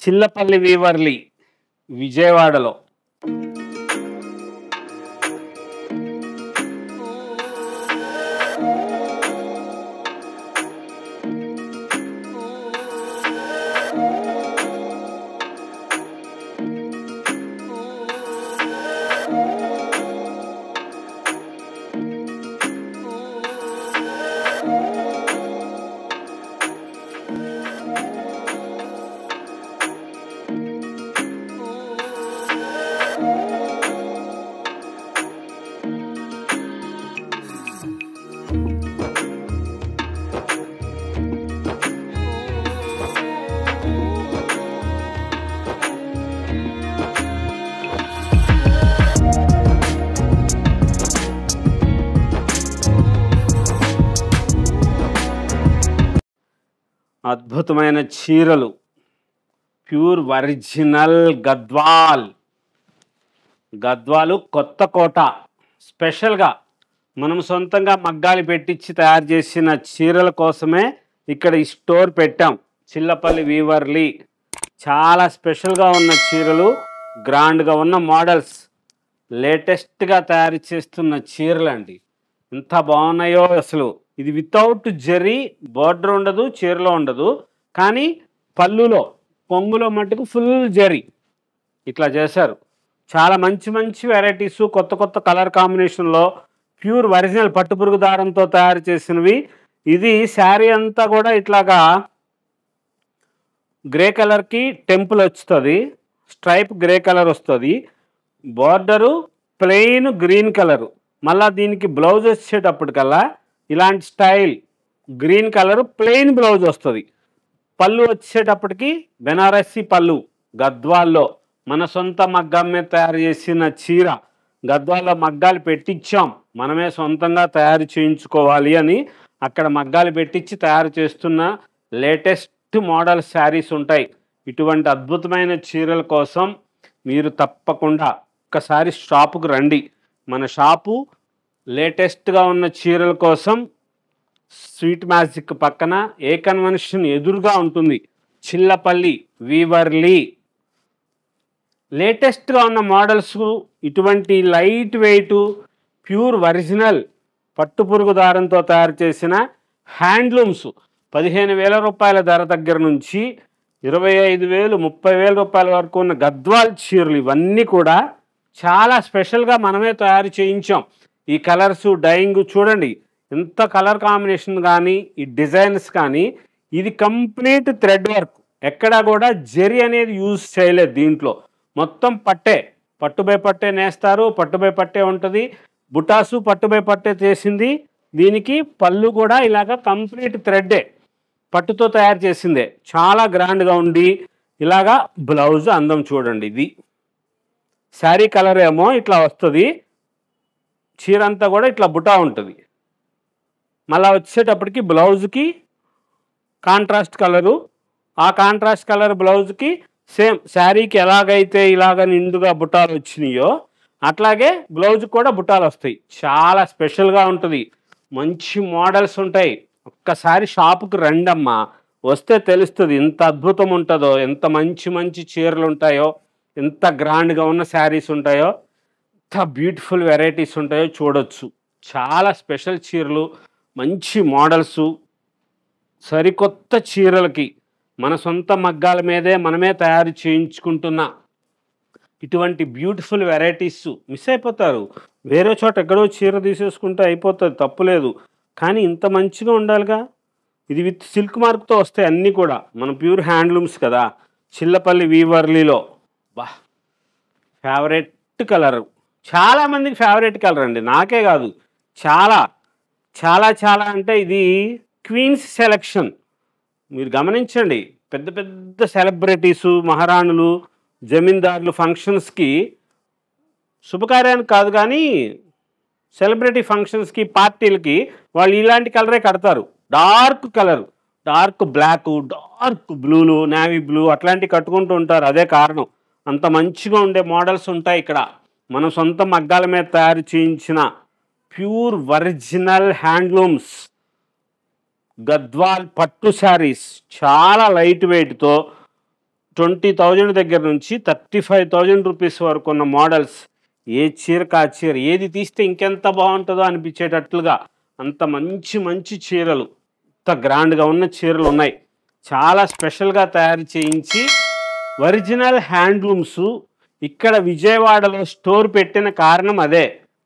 చిల్లపల్లి వీవర్లీ విజయవాడలో. అద్భుతమైన చీరలు, ప్యూర్ ఒరిజినల్ గద్వాలు కొత్త కోట స్పెషల్గా మనం సొంతంగా మగ్గాలు పెట్టించి తయారు చేసిన చీరల కోసమే ఇక్కడ ఈ స్టోర్ పెట్టాం. చిల్లపల్లి వీవర్లీ చాలా స్పెషల్గా ఉన్న చీరలు, గ్రాండ్గా ఉన్న మోడల్స్, లేటెస్ట్గా తయారు చేస్తున్న చీరలు అండి. ఎంత బాగున్నాయో అసలు. ఇది వితౌట్ జరీ, బోర్డర్ ఉండదు, చీరలో ఉండదు, కానీ పళ్ళులో కొంగులో మట్టుకు ఫుల్ జరీ ఇట్లా చేశారు. చాలా మంచి మంచి వెరైటీసు, కొత్త కొత్త కలర్ కాంబినేషన్లో ప్యూర్ ఒరిజినల్ పట్టుపురుగు దారంతో తయారు చేసినవి. ఇది శారీ అంతా కూడా ఇట్లాగా గ్రే కలర్కి టెంపుల్ వస్తుంది, స్ట్రైప్ గ్రే కలర్ వస్తుంది, బార్డరు ప్లెయిన్ గ్రీన్ కలరు, మళ్ళీ దీనికి బ్లౌజ్ వచ్చేటప్పటికల్లా ఇలాంటి style green colour plain blouse వస్తుంది. పళ్ళు వచ్చేటప్పటికి బెనారసి పళ్ళు, గద్వాల్లో మన సొంత మగ్గం మీద తయారు చేసిన చీర. గద్వాల్లో మగ్గాలు పెట్టించాం, మనమే సొంతంగా తయారు చేయించుకోవాలి అని అక్కడ మగ్గాలు పెట్టించి తయారు చేస్తున్న లేటెస్ట్ మోడల్ శారీస్ ఉంటాయి. ఇటువంటి అద్భుతమైన చీరల కోసం మీరు తప్పకుండా ఒక్కసారి షాపుకు రండి. మన షాపు లేటెస్ట్గా ఉన్న చీరల కోసం స్వీట్ మ్యాజిక్ పక్కన ఏ కన్వెన్షన్ ఎదురుగా ఉంటుంది. చిల్లపల్లి వీవర్లీ లేటెస్ట్గా ఉన్న మోడల్స్, ఇటువంటి లైట్ వెయిట్ ప్యూర్ ఒరిజినల్ పట్టుపురుగు దారంతో తయారు చేసిన హ్యాండ్లూమ్స్ 15,000 రూపాయల ధర దగ్గర నుంచి 25,000, 30,000 రూపాయల వరకు ఉన్న గద్వాల్ చీరలు ఇవన్నీ కూడా చాలా స్పెషల్గా మనమే తయారు చేయించాం. ఈ కలర్స్ డైయింగ్ చూడండి, ఎంత కలర్ కాంబినేషన్ కానీ ఈ డిజైన్స్ కానీ, ఇది కంప్లీట్ థ్రెడ్ వర్క్, ఎక్కడా కూడా జరీ అనేది యూజ్ చేయలేదు. దీంట్లో మొత్తం పట్టుబై పట్టే నేస్తారు, పట్టుబై పట్టే ఉంటుంది, బుటాసు పట్టుబై పట్టే చేసింది. దీనికి పళ్ళు కూడా ఇలాగ కంప్లీట్ థ్రెడ్డే, పట్టుతో తయారు చేసిందే, చాలా గ్రాండ్గా ఉండి ఇలాగా బ్లౌజ్ అందం చూడండి. ఇది శారీ కలర్ ఏమో ఇట్లా వస్తుంది, చీర అంతా కూడా ఇట్లా బుటా ఉంటుంది. మళ్ళీ వచ్చేటప్పటికి బ్లౌజ్కి కాంట్రాస్ట్ కలరు, ఆ కాంట్రాస్ట్ కలర్ బ్లౌజ్కి సేమ్ శారీకి ఎలాగైతే ఇలాగ నిండుగా బుటాలు వచ్చినాయో అట్లాగే బ్లౌజ్ కూడా బుటాలు వస్తాయి. చాలా స్పెషల్గా ఉంటుంది, మంచి మోడల్స్ ఉంటాయి. ఒక్కసారి షాపుకి రండమ్మా, వస్తే తెలుస్తుంది ఎంత అద్భుతం ఉంటుందో, ఎంత మంచి మంచి చీరలు ఉంటాయో, ఎంత గ్రాండ్గా ఉన్న శారీస్ ఉంటాయో, ఎంత బ్యూటిఫుల్ వెరైటీస్ ఉంటాయో చూడొచ్చు. చాలా స్పెషల్ చీరలు, మంచి మోడల్సు, సరికొత్త చీరలకి మన సొంత మగ్గాల మీదే మనమే తయారు చేయించుకుంటున్న ఇటువంటి బ్యూటిఫుల్ వెరైటీస్ మిస్ అయిపోతారు. వేరే చోట ఎక్కడో చీర తీసేసుకుంటే అయిపోతుంది, తప్పులేదు, కానీ ఇంత మంచిగా ఉండాలిగా. ఇది విత్ సిల్క్ మార్క్తో వస్తాయి అన్నీ కూడా, మన ప్యూర్ హ్యాండ్లూమ్స్ కదా. చిల్లపల్లి వీవర్లీలో బా ఫేవరెట్ కలర్, చాలామందికి ఫేవరెట్ కలర్ అండి, నాకే కాదు, చాలా చాలా చాలా అంటే ఇది క్వీన్స్ సెలెక్షన్. మీరు గమనించండి, పెద్ద పెద్ద సెలబ్రిటీసు, మహారాణులు, జమీందారులు ఫంక్షన్స్కి, శుభకార్యానికి కాదు కానీ సెలబ్రిటీ ఫంక్షన్స్కి, పార్టీలకి వాళ్ళు ఇలాంటి కలరే కడతారు. Dark colour, dark black, dark బ్లూలు, నేవీ బ్లూ అట్లాంటివి కట్టుకుంటూ ఉంటారు. అదే కారణం, అంత మంచిగా ఉండే మోడల్స్ ఉంటాయి ఇక్కడ. మనం సొంత మగ్గాల మీద తయారు చేయించిన ప్యూర్ ఒరిజినల్ హ్యాండ్లూమ్స్ గద్వాల్ పట్టు శారీస్, చాలా లైట్ వెయిట్తో 20,000 దగ్గర నుంచి 35,000 రూపీస్ వరకు ఉన్న మోడల్స్, ఏ చీరకు ఆ చీర ఏది తీస్తే ఇంకెంత బాగుంటుందో అనిపించేటట్లుగా అంత మంచి మంచి చీరలు, అంత గ్రాండ్గా ఉన్న చీరలు ఉన్నాయి. చాలా స్పెషల్గా తయారు చేయించి ఒరిజినల్ హ్యాండ్లూమ్స్ ఇక్కడ విజయవాడలో స్టోర్ పెట్టిన కారణం అదే.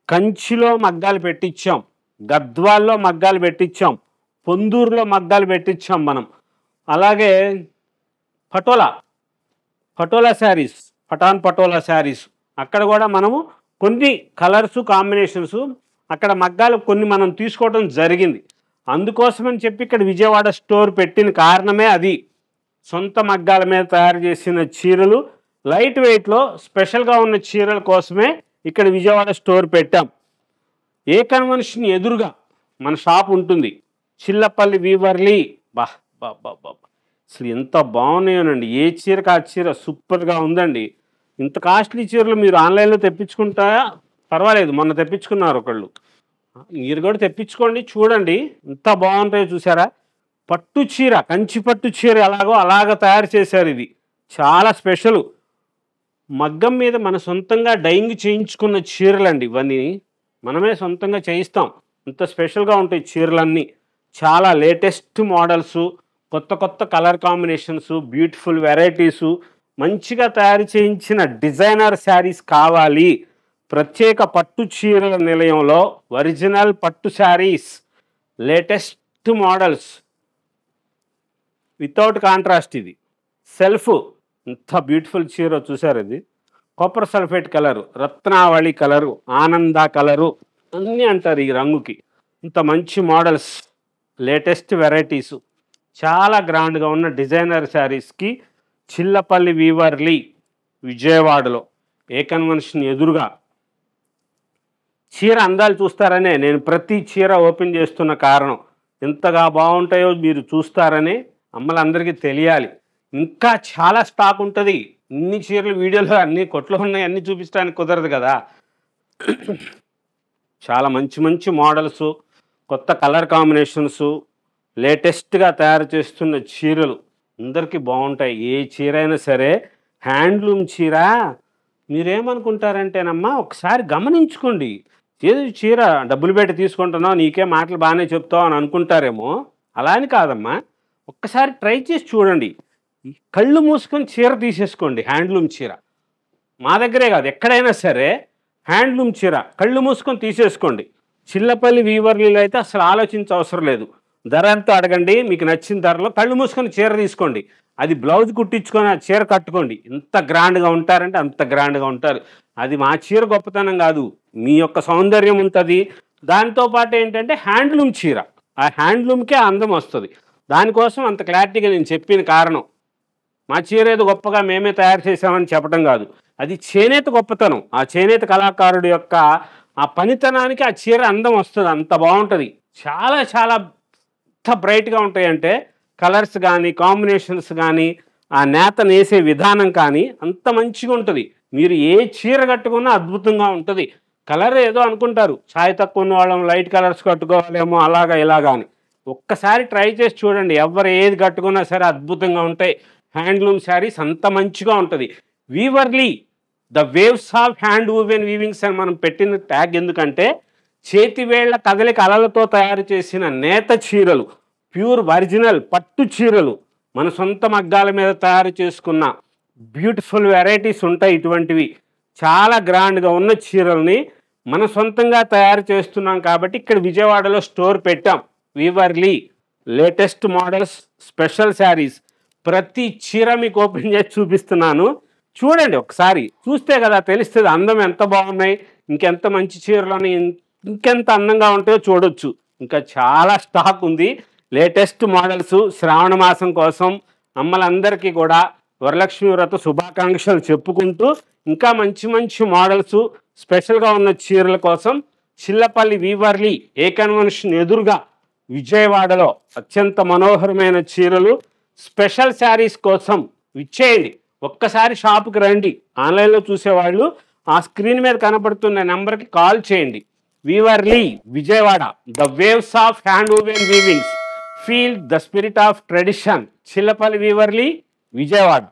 కంచిలో మగ్గాలు పెట్టించాం, గద్వాల్లో మగ్గాలు పెట్టించాం, పొందూరులో మగ్గాలు పెట్టించాం మనం. అలాగే పటోలా శారీస్, పటోలా శారీస్ అక్కడ కూడా మనము కొన్ని కలర్స్ కాంబినేషన్స్ అక్కడ మగ్గాలు కొన్ని మనం తీసుకోవడం జరిగింది. అందుకోసమని చెప్పి ఇక్కడ విజయవాడ స్టోర్ పెట్టిన కారణమే అది. సొంత మగ్గాల మీద తయారు చేసిన చీరలు, లైట్ వెయిట్లో స్పెషల్గా ఉన్న చీరల కోసమే ఇక్కడ విజయవాడ స్టోర్ పెట్టాం. ఏ కన్వెన్షన్ ఎదురుగా మన షాప్ ఉంటుంది, చిల్లపల్లి వీవర్లీ. బా బా బా బా అసలు ఎంత బాగున్నాయోనండి. ఏ చీరకు ఆ చీర సూపర్గా ఉందండి. ఇంత కాస్ట్లీ చీరలు మీరు ఆన్లైన్లో తెప్పించుకుంటా పర్వాలేదు, మొన్న తెప్పించుకున్నారు ఒకళ్ళు, మీరు కూడా తెప్పించుకోండి, చూడండి ఎంత బాగుంటాయో చూసారా. పట్టు చీర, కంచి పట్టు చీర ఎలాగో అలాగ తయారు చేశారు. ఇది చాలా స్పెషల్. మగ్గం మీద మన సొంతంగా డైయింగ్ చేయించుకున్న చీరలండి ఇవన్నీ, మనమే సొంతంగా చేయిస్తాం. ఇంత స్పెషల్గా ఉంటాయి చీరలన్నీ. చాలా లేటెస్ట్ మోడల్స్, కొత్త కొత్త కలర్ కాంబినేషన్స్, బ్యూటిఫుల్ వెరైటీసు, మంచిగా తయారు చేయించిన డిజైనర్ శారీస్ కావాలి. ప్రత్యేక పట్టు చీరల నిలయంలో ఒరిజినల్ పట్టు saris, latest models, without contrast. ఇది సెల్ఫ్, ఇంత బ్యూటిఫుల్ చీర చూసారు. ఇది కాపర్ సల్ఫేట్ కలరు, రత్నావళి కలరు, ఆనంద కలరు అన్నీ అంటారు ఈ రంగుకి. ఇంత మంచి మోడల్స్, లేటెస్ట్ వెరైటీసు, చాలా గ్రాండ్గా ఉన్న డిజైనర్ శారీస్కి చిల్లపల్లి వీవర్లీ విజయవాడలో ఏ కన్వెన్షన్ ఎదురుగా. చీర అందాలు చూస్తారనే నేను ప్రతి చీర ఓపెన్ చేస్తున్న కారణం. ఎంతగా బాగుంటాయో మీరు చూస్తారని అమ్మలందరికీ తెలియాలి. ఇంకా చాలా స్టాక్ ఉంటుంది. ఇన్ని చీరలు వీడియోలో అన్ని కొట్లో ఉన్నాయి, అన్నీ చూపించడానికి కుదరదు కదా. చాలా మంచి మంచి మోడల్స్, కొత్త కలర్ కాంబినేషన్స్, లేటెస్ట్గా తయారు చేస్తున్న చీరలు అందరికీ బాగుంటాయి. ఏ చీర అయినా సరే హ్యాండ్లూమ్ చీర మీరేమనుకుంటారంటేనమ్మా ఒకసారి గమనించుకోండి. ఏది చీర డబ్బులు పెట్టి తీసుకుంటున్నావు, నీకే మాటలు బాగానే చెప్తావు అని అనుకుంటారేమో. అలా అని కాదమ్మా, ఒక్కసారి ట్రై చేసి చూడండి. కళ్ళు మూసుకొని చీర తీసేసుకోండి. హ్యాండ్లూమ్ చీర మా దగ్గరే కాదు, ఎక్కడైనా సరే హ్యాండ్లూమ్ చీర కళ్ళు మూసుకొని తీసేసుకోండి. చిల్లపల్లి వీవర్లీలో అయితే అసలు ఆలోచించ అవసరం లేదు. ధర ఎంతో అడగండి, మీకు నచ్చిన ధరలో కళ్ళు మూసుకొని చీర తీసుకోండి. అది బ్లౌజ్ కుట్టించుకొని ఆ చీర కట్టుకోండి. ఎంత గ్రాండ్గా ఉంటారంటే అంత గ్రాండ్గా ఉంటారు. అది మా చీర గొప్పతనం కాదు, మీ యొక్క సౌందర్యం ఉంటుంది. దాంతోపాటు ఏంటంటే హ్యాండ్లూమ్ చీర, ఆ హ్యాండ్లూమ్కే అందం వస్తుంది. దానికోసం అంత క్లారిటీగా నేను చెప్పిన కారణం. మా చీర ఏదో గొప్పగా మేమే తయారు చేసామని చెప్పడం కాదు, అది చేనేత గొప్పతనం. ఆ చేనేత కళాకారుడు యొక్క ఆ పనితనానికి ఆ చీర అందం వస్తుంది, అంత బాగుంటుంది. చాలా చాలా ఎంత బ్రైట్గా ఉంటాయంటే కలర్స్ కానీ కాంబినేషన్స్ కానీ ఆ నేత నేసే విధానం కానీ అంత మంచిగా ఉంటుంది. మీరు ఏ చీర కట్టుకున్నా అద్భుతంగా ఉంటుంది. కలర్ ఏదో అనుకుంటారు, ఛాయ్ తక్కువ ఉన్న వాళ్ళం లైట్ కలర్స్ కట్టుకోవాలేమో అలాగా ఇలాగా అని. ఒక్కసారి ట్రై చేసి చూడండి, ఎవరు ఏది కట్టుకున్నా సరే అద్భుతంగా ఉంటాయి. హ్యాండ్లూమ్ శారీస్ అంత మంచిగా ఉంటుంది. Weaverly the waves of hand woven weavings అని మనం పెట్టిన ట్యాగ్ ఎందుకంటే చేతివేళ్ల కదలిక అలలతో తయారు చేసిన నేత చీరలు, ప్యూర్ ఒరిజినల్ పట్టు చీరలు, మన సొంత మగ్గాల మీద తయారు చేసుకున్న బ్యూటిఫుల్ వెరైటీస్ ఉంటాయి. ఇటువంటివి చాలా గ్రాండ్గా ఉన్న చీరల్ని మన సొంతంగా తయారు చేస్తున్నాం కాబట్టి ఇక్కడ విజయవాడలో స్టోర్ పెట్టాం. వీవర్లీ లేటెస్ట్ మోడల్స్, స్పెషల్ శారీస్, ప్రతి చీర మీకు ఓపెన్ చేసి చూపిస్తున్నాను. చూడండి, ఒకసారి చూస్తే కదా తెలుస్తుంది అందం ఎంత బాగున్నాయి, ఇంకెంత మంచి చీరలని ఇంకెంత అందంగా ఉంటాయో చూడొచ్చు. ఇంకా చాలా స్టాక్ ఉంది, లేటెస్ట్ మోడల్స్. శ్రావణ మాసం కోసం అమ్మలందరికీ కూడా వరలక్ష్మి వ్రత శుభాకాంక్షలు చెప్పుకుంటూ ఇంకా మంచి మంచి మోడల్స్, స్పెషల్గా ఉన్న చీరల కోసం చిల్లపల్లి వీవర్లీ ఏ కన్వెన్షన్ ఎదురుగా విజయవాడలో అత్యంత మనోహరమైన చీరలు, స్పెషల్ శారీస్ కోసం విచ్చేయండి. ఒక్కసారి షాపుకి రండి. ఆన్లైన్లో చూసేవాళ్ళు ఆ స్క్రీన్ మీద కనబడుతున్న నెంబర్కి కాల్ చేయండి. Weaverly Vijayawada, the waves of hand woven weavings, feel the spirit of tradition. Chillapalli Weaverly Vijayawada.